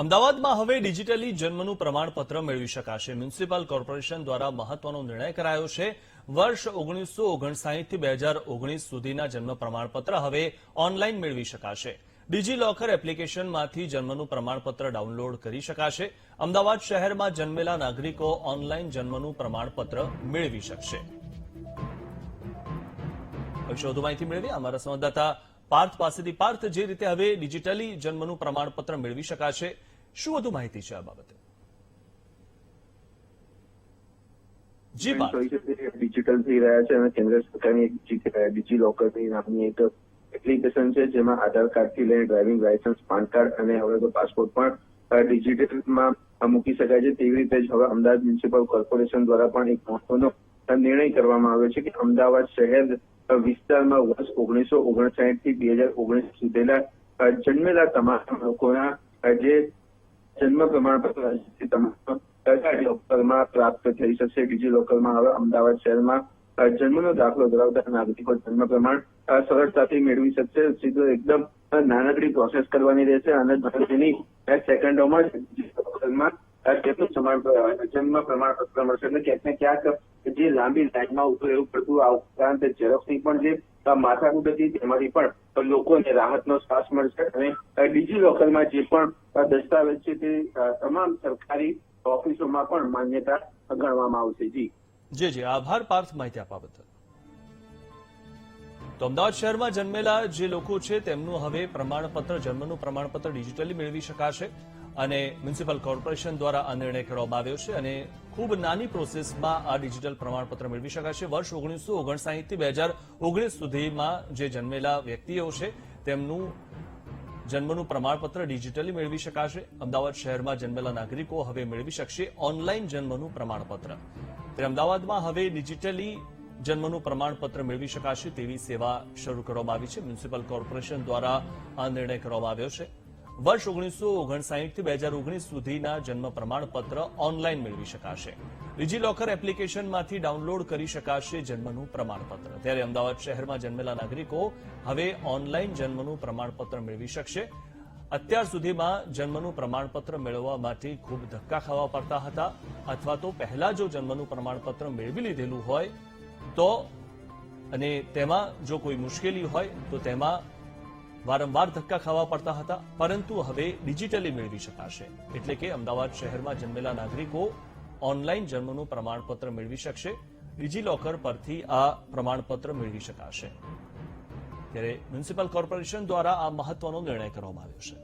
અમદાવાદમાં હવે ડિજિટલી જન્મનું પ્રમાણપત્ર મેળવી શકાશે. મ્યુનિસિપલ કોર્પોરેશન દ્વારા મહત્વનો નિર્ણય કરાયો છે. વર્ષ 1959 થી 2019 સુધીના જન્મ પ્રમાણપત્ર હવે ઓનલાઈન મેળવી શકાશે. ડિજીલોકર એપ્લિકેશનમાંથી જન્મનું પ્રમાણપત્ર ડાઉનલોડ કરી શકાશે. અમદાવાદ શહેરમાં જન્મેલા નાગરિકો ઓનલાઈન જન્મનું પ્રમાણપત્ર મેળવી શકશે. વધુ માહિતી મેળવી અમારા સંવાદદાતા પાર્થ પાસેથી. પાર્થ, જે રીતે હવે ડિજિટલી જન્મનું પ્રમાણપત્ર મેળવી શકાશે, શું વધુ માહિતી છે આ બાબતે? જી ડિજિટલ થઈ રહ્યા છે અને કેન્દ્ર સરકારની ડિજીલોકરની નામની એક એપ્લિકેશન છે, જેમાં આધાર કાર્ડથી લઈને ડ્રાઇવિંગ લાયસન્સ, પાન કાર્ડ અને હવે તો પાસપોર્ટ પણ ડિજિટલમાં મૂકી શકાય છે. તેવી રીતે જ હવે અમદાવાદ મ્યુનિસિપલ કોર્પોરેશન દ્વારા પણ એક મહત્વનો નિર્ણય કરવામાં આવ્યો છે કે અમદાવાદ શહેર વિસ્તારમાં વર્ષ 1959 થી 2019 સુધીના જન્મેલા તમામ લોકોના જે જન્મ પ્રમાણપત્ર તમામ ડિજીલોકરમાં પ્રાપ્ત થઈ શકશે. ડિજીલોકરમાં હવે અમદાવાદ શહેરમાં જન્મનો દાખલો ધરાવતા નાગરિકો જન્મ પ્રમાણ સરળતાથી મેળવી શકશે. સીધો એકદમ નાનકડી પ્રોસેસ કરવાની રહેશે અને તેની સેકન્ડોમાં ડિજીલોકરમાં જન્મ પ્રમાણપત્ર મળશે. એટલે ક્યાંક ને ક્યાંક જે લાંબી લાઈનમાં ઉભું રહેવું પડતું, આ ઉપરાંત ઝેરોક્સની પણ જે માથાકૂટ હતી તેમાંથી પણ લોકોને રાહતનો શ્વાસ મળશે અને ડિજીલોકરમાં જે પણ દસ્તાવેજ છે તે તમામ સરકારી ઓફિસોમાં પણ માન્યતા ગણવામાં આવશે. જી આભાર પાર્થ, માહિતી આપવા બદલ. તો અમદાવાદ શહેરમાં જન્મેલા જે લોકો છે તેમનું હવે પ્રમાણપત્ર, જન્મનું પ્રમાણપત્ર ડિજિટલી મેળવી શકાશે અને મ્યુનિસિપલ કોર્પોરેશન દ્વારા આ નિર્ણય કરવામાં આવ્યો છે અને ખૂબ નાની પ્રોસેસમાં આ ડિજિટલ પ્રમાણપત્ર મેળવી શકાશે. વર્ષ 1959 થી 2019 સુધીમાં જે જન્મેલા વ્યક્તિઓ છે તેમનું જન્મનું પ્રમાણપત્ર ડિજિટલી મેળવી શકાશે. અમદાવાદ શહેરમાં જન્મેલા નાગરિકો હવે મેળવી શકશે ઓનલાઈન જન્મનું પ્રમાણપત્ર. ત્યારે અમદાવાદમાં હવે ડિજિટલી જન્મનું પ્રમાણપત્ર મેળવી શકાશે તેવી સેવા શરૂ કરવામાં આવી છે. મ્યુનિસિપલ કોર્પોરેશન દ્વારા આ નિર્ણય કરવામાં આવ્યો છે. વર્ષ 1959 થી 2019 સુધીના જન્મ પ્રમાણપત્ર ઓનલાઈન મેળવી શકાશે. ડિજીલોકર એપ્લિકેશનમાંથી ડાઉનલોડ કરી શકાશે જન્મનું પ્રમાણપત્ર. ત્યારે અમદાવાદ શહેરમાં જન્મેલા નાગરિકો હવે ઓનલાઈન જન્મનું પ્રમાણપત્ર મેળવી શકશે. અત્યાર સુધીમાં જન્મનું પ્રમાણપત્ર મેળવવા માટે ખૂબ ધક્કા ખાવા પડતા હતા, અથવા તો પહેલા જો જન્મનું પ્રમાણપત્ર મેળવી લીધેલું હોય તો અને તેમાં જો કોઈ મુશ્કેલી હોય તો તેમાં વારંવાર ધક્કા ખાવા પડતા હતા, પરંતુ હવે ડિજિટલી મેળવી શકાશે. એટલે કે અમદાવાદ શહેરમાં જન્મેલા નાગરિકો ઓનલાઈન જન્મનું પ્રમાણપત્ર મેળવી શકશે. ડિજીલોકર પરથી આ પ્રમાણપત્ર મેળવી શકાશે. ત્યારે મ્યુનિસિપલ કોર્પોરેશન દ્વારા આ મહત્વનો નિર્ણય કરવામાં આવ્યો છે.